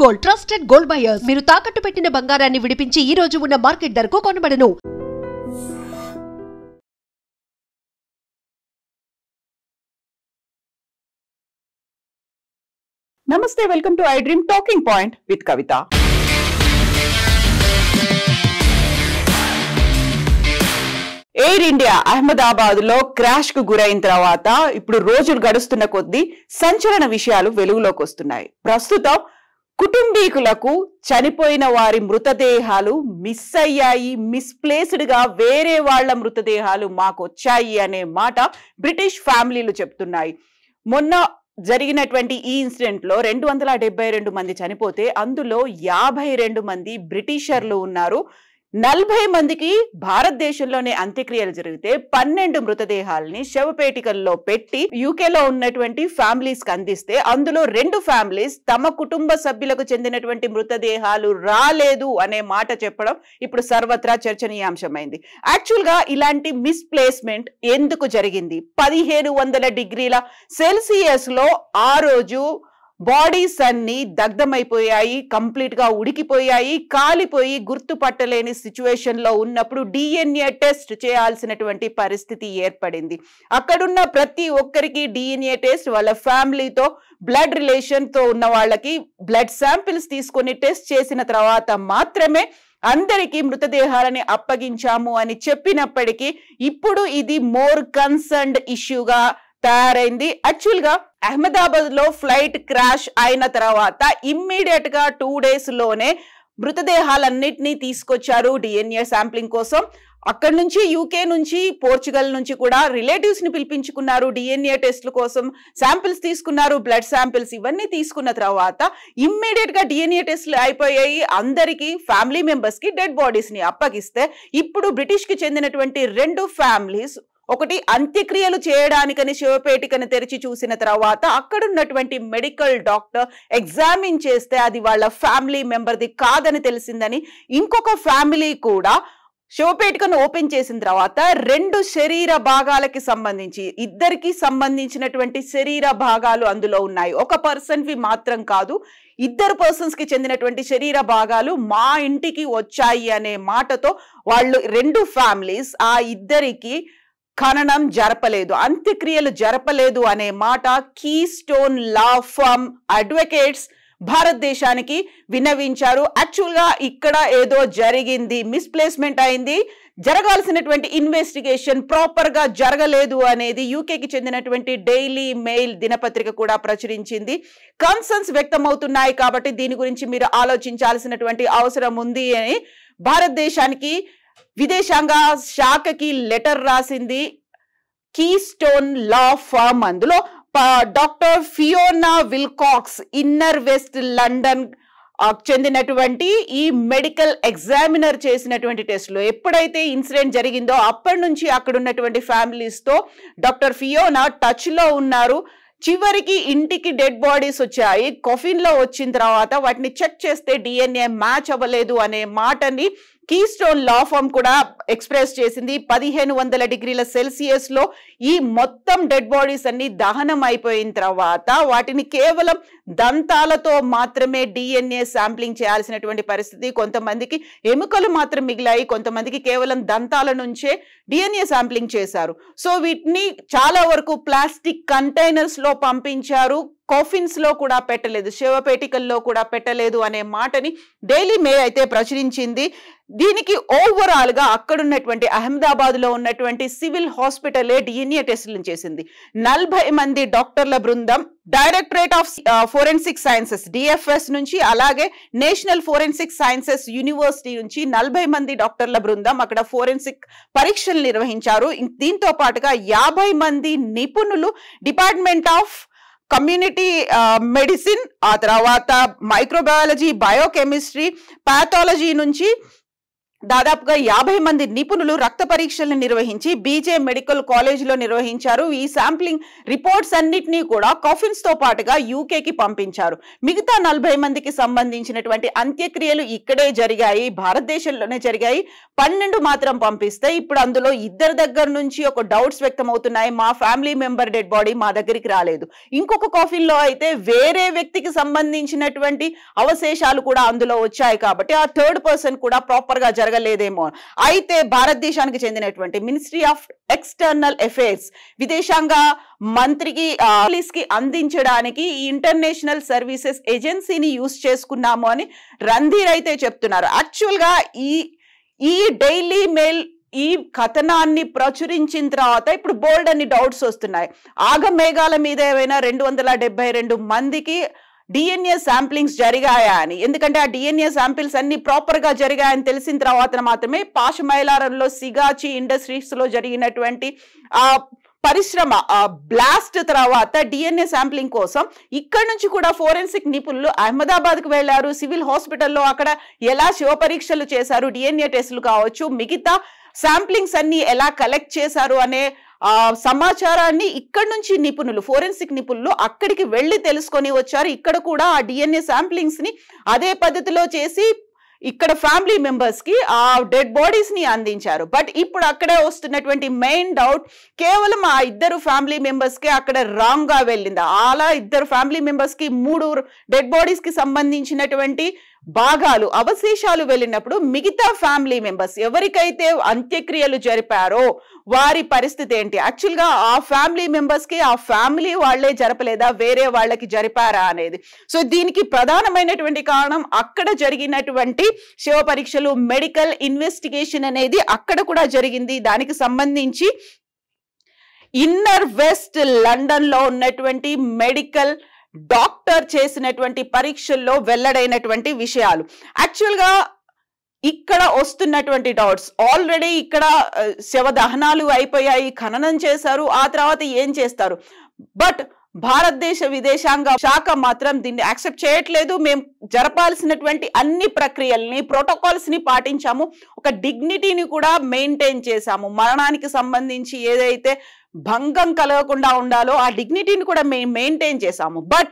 Gold trusted gold buyers మీరు తాకట్టు పెట్టిన బంగారాన్ని విడిపించి ఈ రోజు ఉన్న మార్కెట్ ధరకు కొనబడను. నమస్తే, welcome to I dream talking point with Kavitha. Air India Ahmedabad లో క్రాష్ కు గురైన తర్వాత ఇప్పుడు రోజులు గడుస్తున్న కొద్దీ సంచలన విషయాలు వెలుగులోకి వస్తున్నాయి. ప్రస్తుతం కుటుంబీకులకు చనిపోయిన వారి మృతదేహాలు మిస్ అయ్యాయి, మిస్ప్లేస్డ్ గా వేరే వాళ్ల మృతదేహాలు మాకు వచ్చాయి అనే మాట బ్రిటిష్ ఫ్యామిలీలు చెప్తున్నాయి. మొన్న జరిగినటువంటి ఈ ఇన్సిడెంట్ లో 272 మంది చనిపోతే అందులో 52 మంది బ్రిటిషర్లు ఉన్నారు. 40 మందికి భారతదేశంలోనే అంత్యక్రియలు జరిగితే 12 మృతదేహాలని శవపేటికల్లో పెట్టి యూకేలో ఉన్నటువంటి ఫ్యామిలీస్ కి అందిస్తే అందులో 2 ఫ్యామిలీస్ తమ కుటుంబ సభ్యులకు చెందినటువంటి మృతదేహాలు రాలేదు అనే మాట చెప్పడం ఇప్పుడు సర్వత్రా చర్చనీయాంశమైంది. యాక్చువల్ గా ఇలాంటి మిస్ప్లేస్మెంట్ ఎందుకు జరిగింది? 1700 డిగ్రీల సెల్సియస్ లో ఆ రోజు బాడీస్ అన్ని దగ్ధమైపోయాయి, కంప్లీట్ గా ఉడికిపోయాయి, కాలిపోయి గుర్తుపట్టలేని సిచ్యువేషన్ లో ఉన్నప్పుడు DNA టెస్ట్ చేయాల్సినటువంటి పరిస్థితి ఏర్పడింది. అక్కడున్న ప్రతి ఒక్కరికి DNA టెస్ట్, వాళ్ళ ఫ్యామిలీతో బ్లడ్ రిలేషన్ తో ఉన్న వాళ్ళకి బ్లడ్ శాంపిల్స్ తీసుకొని టెస్ట్ చేసిన తర్వాత మాత్రమే అందరికీ మృతదేహాలని అప్పగించాము అని చెప్పినప్పటికీ ఇప్పుడు ఇది మోర్ కన్సర్న్డ్ ఇష్యూగా తయారైంది. యాక్చువల్ గా అహ్మదాబాద్ లో ఫ్లైట్ క్రాష్ అయిన తర్వాత ఇమ్మీడియట్ గా 2 days లోనే మృతదేహాలన్నిటినీ తీసుకొచ్చారు DNA శాంప్లింగ్ కోసం. అక్కడి నుంచి యూకే నుంచి పోర్చుగల్ నుంచి కూడా రిలేటివ్స్ ని పిలిపించుకున్నారు, DNA టెస్ట్ల కోసం శాంపిల్స్ తీసుకున్నారు, బ్లడ్ శాంపిల్స్ ఇవన్నీ తీసుకున్న తర్వాత ఇమ్మీడియట్ గా DNA టెస్ట్లు అయిపోయాయి. అందరికి ఫ్యామిలీ మెంబర్స్ కి డెడ్ బాడీస్ ని అప్పగిస్తే ఇప్పుడు బ్రిటిష్ కి చెందినటువంటి 2 ఫ్యామిలీస్ ఒకటి అంత్యక్రియలు చేయడానికని శవపేటికను తెరిచి చూసిన తర్వాత అక్కడున్నటువంటి మెడికల్ డాక్టర్ ఎగ్జామిన్ చేస్తే అది వాళ్ళ ఫ్యామిలీ మెంబర్ది కాదని తెలిసిందని ఇంకొక ఫ్యామిలీ కూడా శవపేటికను ఓపెన్ చేసిన తర్వాత 2 శరీర భాగాలకి సంబంధించి ఇద్దరికి సంబంధించినటువంటి శరీర భాగాలు అందులో ఉన్నాయి. ఒక పర్సన్ వి మాత్రం కాదు, 2 పర్సన్స్ కి చెందినటువంటి శరీర భాగాలు మా ఇంటికి వచ్చాయి అనే మాటతో వాళ్ళు 2 ఫ్యామిలీస్ ఆ ఇద్దరికి ఖననం జరపలేదు, అంత్యక్రియలు జరపలేదు అనే మాట కీస్టోన్ లా ఫర్మ్ అడ్వకేట్స్ భారతదేశానికి విన్నవించారు. యాక్చువల్ గా ఇక్కడ ఏదో జరిగింది, మిస్ప్లేస్మెంట్ అయింది, జరగాల్సినటువంటి ఇన్వెస్టిగేషన్ ప్రాపర్ గా జరగలేదు అనేది యూకేకి చెందినటువంటి డైలీ మెయిల్ దినపత్రిక కూడా ప్రచురించింది. కన్సర్న్స్ వ్యక్తమవుతున్నాయి కాబట్టి దీని గురించి మీరు ఆలోచించాల్సినటువంటి అవసరం ఉంది అని భారతదేశానికి విదేశాంగ శాఖకి లెటర్ రాసింది కీస్టోన్ లా ఫర్మ్. అందులో doctor Fiona Wilcox inner west London చెందినటువంటి ఈ మెడికల్ ఎగ్జామినర్ చేసినటువంటి టెస్ట్ లో ఎప్పుడైతే ఇన్సిడెంట్ జరిగిందో అప్పటి నుంచి అక్కడ ఉన్నటువంటి ఫ్యామిలీస్ తో డాక్టర్ ఫియోనా టచ్ లో ఉన్నారు. చివరికి ఇంటికి డెడ్ బాడీస్ వచ్చాయి. కాఫిన్ లో వచ్చిన తర్వాత వాటిని చెక్ చేస్తే DNA మ్యాచ్ అవ్వలేదు అనే మాటని కీస్టోన్ లా ఫర్మ్ కూడా ఎక్స్ప్రెస్ చేసింది. 1700 డిగ్రీల సెల్సియస్ లో ఈ మొత్తం డెడ్ బాడీస్ అన్ని దహనం అయిపోయిన తర్వాత వాటిని కేవలం దంతాలతో మాత్రమే DNA శాంప్లింగ్ చేయాల్సినటువంటి పరిస్థితి. కొంతమందికి ఎముకలు మాత్రం మిగిలాయి, కొంతమందికి కేవలం దంతాల నుంచే DNA శాంప్లింగ్ చేశారు. సో వీటిని చాలా వరకు ప్లాస్టిక్ కంటైనర్స్ లో పంపించారు, కాఫిన్స్ లో కూడా పెట్టలేదు, శవపేటికల్లో కూడా పెట్టలేదు అనే మాటని డైలీ మెయిల్ అయితే ప్రచురించింది. దీనికి ఓవరాల్ గా అక్కడున్నటువంటి అహ్మదాబాద్ లో ఉన్నటువంటి సివిల్ హాస్పిటలే DNA టెస్టులను చేసింది. 40 మంది డాక్టర్ల బృందం directorate of forensic sciences DFS నుంచి అలాగే నేషనల్ ఫోరెన్సిక్ సైన్సెస్ యూనివర్సిటీ నుంచి 40 మంది డాక్టర్ల బృందం అక్కడ ఫోరెన్సిక్ పరీక్షలు నిర్వహించారు. దీంతో పాటుగా 50 మంది నిపుణులు డిపార్ట్మెంట్ ఆఫ్ కమ్యూనిటీ మెడిసిన్, ఆ తర్వాత మైక్రోబయాలజీ, బయోకెమిస్ట్రీ, పాథాలజీ నుంచి దాదాపుగా 50 మంది నిపుణులు రక్త పరీక్షలను నిర్వహించి బీజే మెడికల్ కాలేజీలో నిర్వహించారు. ఈ శాంప్లింగ్ రిపోర్ట్స్ అన్నిటినీ కూడా కాఫిన్స్ తో పాటుగా యూకేకి పంపించారు. మిగతా 40 మందికి సంబంధించినటువంటి అంత్యక్రియలు ఇక్కడే జరిగాయి, భారతదేశంలోనే జరిగాయి. 12 మాత్రం పంపిస్తే ఇప్పుడు అందులో ఇద్దరి దగ్గర నుంచి ఒక డౌట్స్ వ్యక్తం అవుతున్నాయి. మా ఫ్యామిలీ మెంబర్ డెడ్ బాడీ మా దగ్గరికి రాలేదు. ఇంకొక కాఫిన్ లో అయితే వేరే వ్యక్తికి సంబంధించినటువంటి అవశేషాలు కూడా అందులో వచ్చాయి. కాబట్టి ఆ థర్డ్ పర్సన్ కూడా ప్రాపర్ గా జరగలేదేమో. అయితే భారతదేశానికి చెందినటువంటి మినిస్ట్రీ ఆఫ్ ఎక్స్టర్నల్ అఫైర్స్ విదేశాంగ మంత్రికి పోలీస్కి అందించడానికి ఇంటర్నేషనల్ సర్వీసెస్ ఏజెన్సీని యూజ్ చేసుకున్నాము అని రణ్ధీర్ అయితే చెప్తున్నారు. యాక్చువల్ గా ఈ డైలీ మెయిల్ ఈ కథనాన్ని ప్రచురించిన తర్వాత ఇప్పుడు బోల్డ్ అన్ని డౌట్స్ వస్తున్నాయి. ఆగమేఘాల మీద ఏమైనా 272 మందికి డిఎన్ఏ శాంప్లింగ్స్ జరిగాయా అని. ఎందుకంటే ఆ డిఎన్ఏ శాంపిల్స్ అన్ని ప్రాపర్ గా జరిగాయని తెలిసిన తర్వాత మాత్రమే పాషమైలారంలో సిగాచి ఇండస్ట్రీస్ లో జరిగినటువంటి ఆ పరిశ్రమ బ్లాస్ట్ తర్వాత డిఎన్ఏ శాంప్లింగ్ కోసం ఇక్కడ నుంచి కూడా ఫోరెన్సిక్ నిపుణులు అహ్మదాబాద్ కు వెళ్లారు. సివిల్ హాస్పిటల్లో అక్కడ ఎలా శివ పరీక్షలు చేశారు, డిఎన్ఏ టెస్టులు కావచ్చు, మిగతా శాంప్లింగ్స్ అన్ని ఎలా కలెక్ట్ చేశారు అనే సమాచారాన్ని ఇక్కడ నుంచి నిపుణులు, ఫోరెన్సిక్ నిపుణులు అక్కడికి వెళ్లి తెలుసుకొని వచ్చారు. ఇక్కడ కూడా ఆ డిఎన్ఏ శాంప్లింగ్స్ ని అదే పద్ధతిలో చేసి ఇక్కడ ఫ్యామిలీ మెంబర్స్ కి ఆ డెడ్ బాడీస్ ని అందించారు. బట్ ఇప్పుడు అక్కడే వస్తున్నటువంటి మెయిన్ డౌట్ కేవలం ఆ ఇద్దరు ఫ్యామిలీ మెంబర్స్ కి అక్కడ రాంగ్ గా వెళ్ళిందా. అలా ఇద్దరు ఫ్యామిలీ మెంబర్స్ కి 3 డెడ్ బాడీస్ కి సంబంధించినటువంటి భాగాలు అవశేషాలు వెళ్ళినప్పుడు మిగతా ఫ్యామిలీ మెంబర్స్ ఎవరికైతే అంత్యక్రియలు జరిపారో వారి పరిస్థితి ఏంటి? యాక్చువల్ గా ఆ ఫ్యామిలీ మెంబర్స్ కి ఆ ఫ్యామిలీ వాళ్లే జరపలేదా, వేరే వాళ్ళకి జరిపారా అనేది. సో దీనికి ప్రధానమైనటువంటి కారణం అక్కడ జరిగినటువంటి శివ పరీక్షలు, మెడికల్ ఇన్వెస్టిగేషన్ అనేది అక్కడ కూడా జరిగింది. దానికి సంబంధించి ఇన్నర్ వెస్ట్ లండన్ లో ఉన్నటువంటి మెడికల్ డాక్టర్ చేసినటువంటి పరీక్షల్లో వెల్లడైనటువంటి విషయాలు. యాక్చువల్ గా ఇక్కడ వస్తున్నటువంటి డౌట్స్ ఆల్రెడీ ఇక్కడ శవ దహనాలు అయిపోయాయి, ఖననం చేశారు, ఆ తర్వాత ఏం చేస్తారు. బట్ భారతదేశ విదేశాంగ శాఖ మాత్రం దీన్ని యాక్సెప్ట్ చేయట్లేదు. మేము జరపాల్సినటువంటి అన్ని ప్రక్రియల్ని, ప్రోటోకాల్స్ ని పాటించాము, ఒక డిగ్నిటీని కూడా మెయింటైన్ చేశాము. మరణానికి సంబంధించి ఏదైతే భంగం కలగకుండా ఉండాలో ఆ డిగ్నిటీని కూడా మేము మెయింటైన్ చేశాము. బట్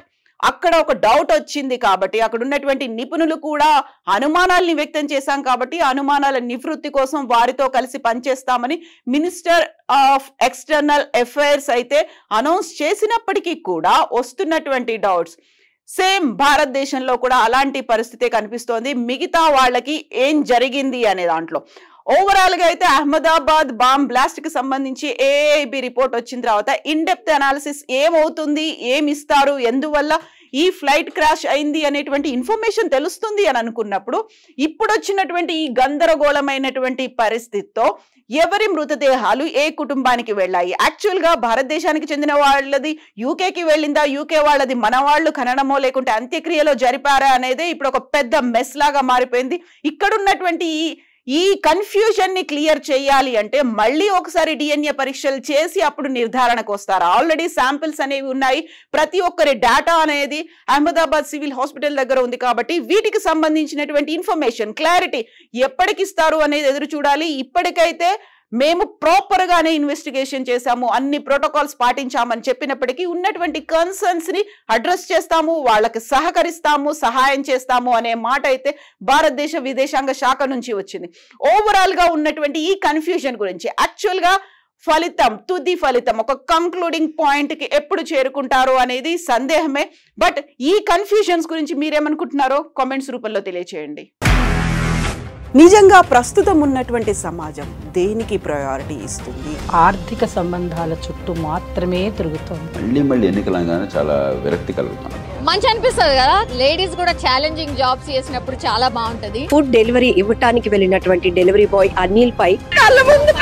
అక్కడ ఒక డౌట్ వచ్చింది కాబట్టి అక్కడ ఉన్నటువంటి నిపుణులు కూడా అనుమానాల్ని వ్యక్తం చేశాం కాబట్టి అనుమానాల నివృత్తి కోసం వారితో కలిసి పనిచేస్తామని మినిస్టర్ ఆఫ్ ఎక్స్టర్నల్ అఫైర్స్ అయితే అనౌన్స్ చేసినప్పటికీ కూడా వస్తున్నటువంటి డౌట్స్ సేమ్ భారతదేశంలో కూడా అలాంటి పరిస్థితే కనిపిస్తోంది. మిగతా వాళ్ళకి ఏం జరిగింది అనే దాంట్లో ఓవరాల్ గా అయితే అహ్మదాబాద్ బాంబ్ బ్లాస్ట్ కి సంబంధించి ఏఐబి రిపోర్ట్ వచ్చిన తర్వాత ఇన్ డెప్త్ అనాలిసిస్ ఏమవుతుంది, ఏమిస్తారు, ఎందువల్ల ఈ ఫ్లైట్ క్రాష్ అయింది అనేటువంటి ఇన్ఫర్మేషన్ తెలుస్తుంది అని అనుకున్నప్పుడు ఇప్పుడు వచ్చినటువంటి ఈ గందరగోళమైనటువంటి పరిస్థితితో ఎవరి మృతదేహాలు ఏ కుటుంబానికి వెళ్ళాయి, యాక్చువల్ గా భారతదేశానికి చెందిన వాళ్ళది యూకేకి వెళ్ళిందా, యూకే వాళ్ళది మన వాళ్ళు ఖననమో లేకుంటే అంత్యక్రియలో జరిపారా అనేది ఇప్పుడు ఒక పెద్ద మెస్ లాగా మారిపోయింది. ఇక్కడ ఉన్నటువంటి ఈ కన్ఫ్యూజన్ ని క్లియర్ చేయాలి అంటే మళ్ళీ ఒకసారి డిఎన్ఏ పరీక్షలు చేసి అప్పుడు నిర్ధారణకు వస్తారు. ఆల్రెడీ శాంపిల్స్ అనేవి ఉన్నాయి, ప్రతి ఒక్కరి డేటా అనేది అహ్మదాబాద్ సివిల్ హాస్పిటల్ దగ్గర ఉంది కాబట్టి వీటికి సంబంధించినటువంటి ఇన్ఫర్మేషన్ క్లారిటీ ఎప్పటికిస్తారు అనేది ఎదురు చూడాలి. ఇప్పటికైతే మేము ప్రాపర్ గానే ఇన్వెస్టిగేషన్ చేశాము, అన్ని ప్రోటోకాల్స్ పాటించామని చెప్పినప్పటికీ ఉన్నటువంటి కన్సర్న్స్ ని అడ్రస్ చేస్తాము, వాళ్ళకి సహకరిస్తాము, సహాయం చేస్తాము అనే మాట అయితే భారతదేశ విదేశాంగ శాఖ నుంచి వచ్చింది. ఓవరాల్ గా ఉన్నటువంటి ఈ కన్ఫ్యూజన్ గురించి యాక్చువల్ గా ఫలితం, తుది ఫలితం, ఒక కంక్లూడింగ్ పాయింట్ కి ఎప్పుడు చేరుకుంటారో అనేది సందేహమే. బట్ ఈ కన్ఫ్యూజన్స్ గురించి మీరేమనుకుంటున్నారో కామెంట్స్ రూపంలో తెలియచేయండి. నిజంగా ప్రస్తుతం ఉన్నటువంటి సమాజం దేనికి ప్రయారిటీ ఇస్తుంది? ఆర్థిక సంబంధాల చుట్టూ మాత్రమే తిరుగుతుంది. మళ్ళీ ఎన్నికలంగానే చాలా విరక్తి కలుగుతాం. మంచి అనిపిస్తుంది కదా, లేడీస్ కూడా ఛాలెంజింగ్ జాబ్స్ చేసినప్పుడు చాలా బాగుంటది. ఫుడ్ డెలివరీ ఇవ్వటానికి వెళ్ళినటువంటి డెలివరీ బాయ్ అనిల్ పై కళ్ళ ముందు